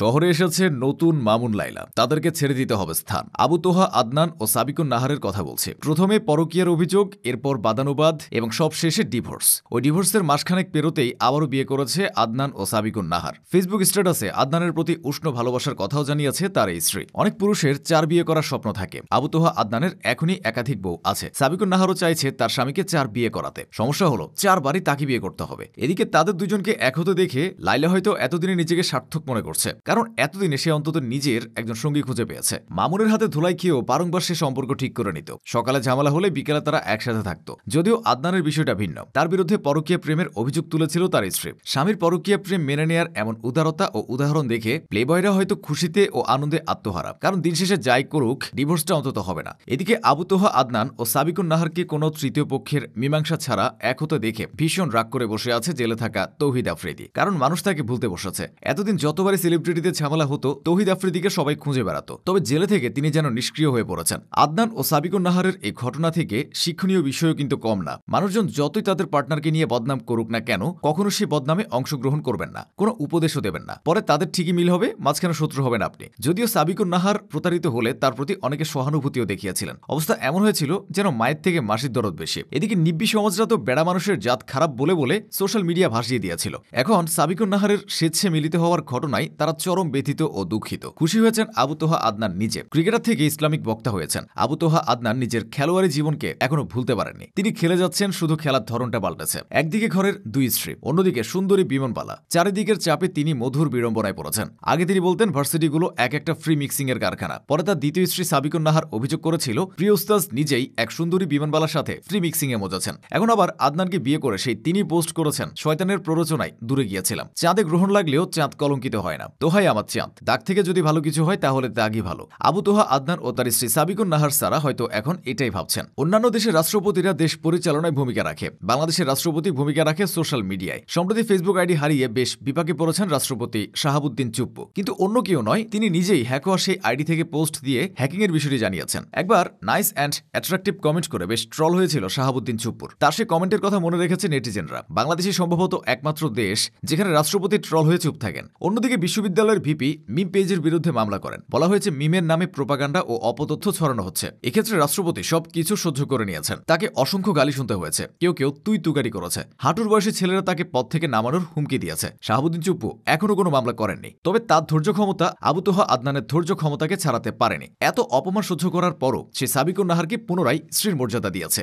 শহরে এসেছে নতুন মামুন লাইলা, তাদেরকে ছেড়ে দিতে হবে স্থান। আবু তোহা আদনান ও সাবিকুন নাহারের কথা বলছে। প্রথমে পরকীয়ার অভিযোগ, এরপর বাদানুবাদ এবং সব শেষে ডিভোর্স। ওই ডিভোর্সের মাসখানেক পেরোতেই আবারও বিয়ে করেছে আদনান ও সাবিকুন নাহার। ফেসবুক স্ট্যাটাসে আদনানের প্রতি উষ্ণ ভালোবাসার কথাও জানিয়েছে তার এই স্ত্রী। অনেক পুরুষের 4 বিয়ে করার স্বপ্ন থাকে। আবু তোহা আদনানের এখনই একাধিক বউ আছে। সাবিকুন নাহারও চাইছে তার স্বামীকে 4 বিয়ে করাতে। সমস্যা হলো 4 বারই তাকে বিয়ে করতে হবে। এদিকে তাদের দুজনকে এক হতে দেখে লাইলা হয়তো এতদিনে নিজেকে সার্থক মনে করছে, কারণ এতদিনে সে অন্তত নিজের একজন সঙ্গী খুঁজে পেয়েছে। মামুনের হাতে ধুলাই খেয়েও বারংবার সে সম্পর্ক ঠিক করে নিত। সকালে ঝামেলা হলে বিকেলে তারা একসাথে থাকত। যদিও আদনানের বিষয়টা ভিন্ন। তার বিরুদ্ধে পরকীয়া প্রেমের অভিযোগ তুলেছিল তার স্ত্রী। স্বামীর পরকীয়া প্রেম মেনে নেয়ার এমন উদারতা ও উদাহরণ দেখে প্লেবয়রা হয়তো খুশিতে ও আনন্দে আত্মহারা, কারণ দিন শেষে যাই করুক ডিভোর্সটা অন্তত হবে না। এদিকে আবু তোহা আদনান ও সাবিকুন নাহারকে কোনো তৃতীয় পক্ষের মীমাংসা ছাড়া এক হতে দেখে ভীষণ রাগ করে বসে আছে জেলে থাকা তৌহিদ আফ্রিদি, কারণ মানুষ তাকে ভুলতে বসেছে। এতদিন যতবারই সেলিব্রিটিতে ঝামেলা হতো তৌহিদ আফ্রিদিকে সবাই খুঁজে বেড়াতো, তবে জেলে থেকে তিনি যেন নিষ্ক্রিয় হয়ে পড়েছেন। আদনান ও সাবিকুন নাহারের এই ঘটনা থেকে শিক্ষণীয় বিষয়ও কিন্তু কম না। মানুষজন যতই তাদের পার্টনারকে নিয়ে বদনাম করুক না কেন, কখনো সেই বদনামে অংশগ্রহণ করবেন না, কোনো উপদেশও দেবেন না। পরে তাদের ঠিকই মিল হবে, মাঝখানে শত্রু হবেন আপনি। যদিও সাবিকুন নাহার প্রতারিত হলে তার প্রতি অনেকে সহানুভূতিও দেখিয়েছিলেন। অবস্থা এমন হয়েছিল যেন মায়ের থেকে মাসির দরদ বেশি। এদিকে নিব্বি সমাজরা তো বেড়া মানুষের জাত খারাপ বলে বলে সোশ্যাল মিডিয়া ভাসিয়ে দিয়েছিল। এখন সাবিকুন নাহারের স্বেচ্ছে মিলিত হওয়ার ঘটনায় তারা চরম ব্যথিত ও দুঃখিত। খুশি হয়েছেন আবু তোহা আদনান নিজে। ক্রিকেটার থেকে ইসলামিক বক্তা হয়েছেন আবু তোহা আদনান নিজের খেলোয়াড়ি জীবনকে এখনো ভুলতে পারেননি। তিনি খেলে যাচ্ছেন, শুধু খেলার ধরনটা পাল্টেছে। একদিকে ঘরের 2 স্ত্রী, অন্যদিকে সুন্দরী বিমানবালা। চারিদিকের চাপে তিনি মধুর বিড়ম্বনায় পড়েছেন। আগে তিনি বলতেন ভার্সিটিগুলো এক একটা ফ্রি মিক্সিং এর কারখানা। পরে তার দ্বিতীয় স্ত্রী সাবিকুন নাহার অভিযোগ করেছিল প্রিয় উস্তাজ নিজেই এক সুন্দরী বিমানবালার সাথে ফ্রি মিক্সিং এ মজাছেন। এখন আবার আদনানকে বিয়ে করে সেই তিনি পোস্ট করেছেন শয়তানের প্ররোচনায় দূরে গিয়েছিলাম। চাঁদে গ্রহণ লাগলেও চাঁদ কলঙ্কিত হয় না। তোহাই আমার চাঁদ, দাগ থেকে যদি ভালো কিছু হয় তাহলে দাগই ভালো। আবু তোহা আদনান ও তার স্ত্রী সাবিকুন নাহার সারা হয়তো এখন এটাই ভাবছেন। অন্যান্য দেশের রাষ্ট্রপতিরা দেশ পরিচালনায় ভূমিকা রাখে, বাংলাদেশের রাষ্ট্রপতি ভূমিকা রাখে সোশ্যাল মিডিয়ায়। সম্প্রতি ফেসবুক আইডি হারিয়ে বেশ বিপাকে পড়েছেন রাষ্ট্রপতি শাহাবুদ্দিন চুপ্পু, কিন্তু অন্য কেউ নয়, তিনি নিজেই হ্যাক হওয়া সেই আইডি থেকে পোস্ট দিয়ে হ্যাকিং এর বিষয়টি জানিয়েছেন। একবার নাইস অ্যান্ড অ্যাট্রাকটিভ কমেন্ট করে বেশ ট্রল হয়েছিল শাহাবুদ্দিন চুপ্পুর। তার সে কমেন্টের কথা মনে রেখেছে নেটিজেনরা। বাংলাদেশই সম্ভবত একমাত্র দেশ যেখানে রাষ্ট্রপতি ট্রল হয়ে চুপ থাকেন। অন্যদিকে বিশ্ববিদ্যালয়ের ভিপি মিম পেজের বিরুদ্ধে মামলা করেন। বলা হয়েছে মিমের নামে প্রোপাগান্ডা ও অপতথ্য ছড়ানো হচ্ছে। এক্ষেত্রে রাষ্ট্রপতি সবকিছু সহ্য করে নিয়েছেন। তাকে অসংখ্য গালি শুনতে হয়েছে, কেউ কেউ তুই তুকারি করেছে। হাঁটুর বয়সী ছেলেরা তাকে পদ থেকে নামানোর হুমকি দিয়েছে। শাহাবুদ্দিন চুপ্পু এখনো কোনো মামলা করেননি, তবে তার ধৈর্য ক্ষমতা আবু তোহা আদনানের ধৈর্য ক্ষমতাকে ছাড়াতে পারেনি। এত অপমান সহ্য করার পরও সে সাবিকুন নাহারকে পুনরায় স্ত্রীর মর্যাদা দিয়েছে।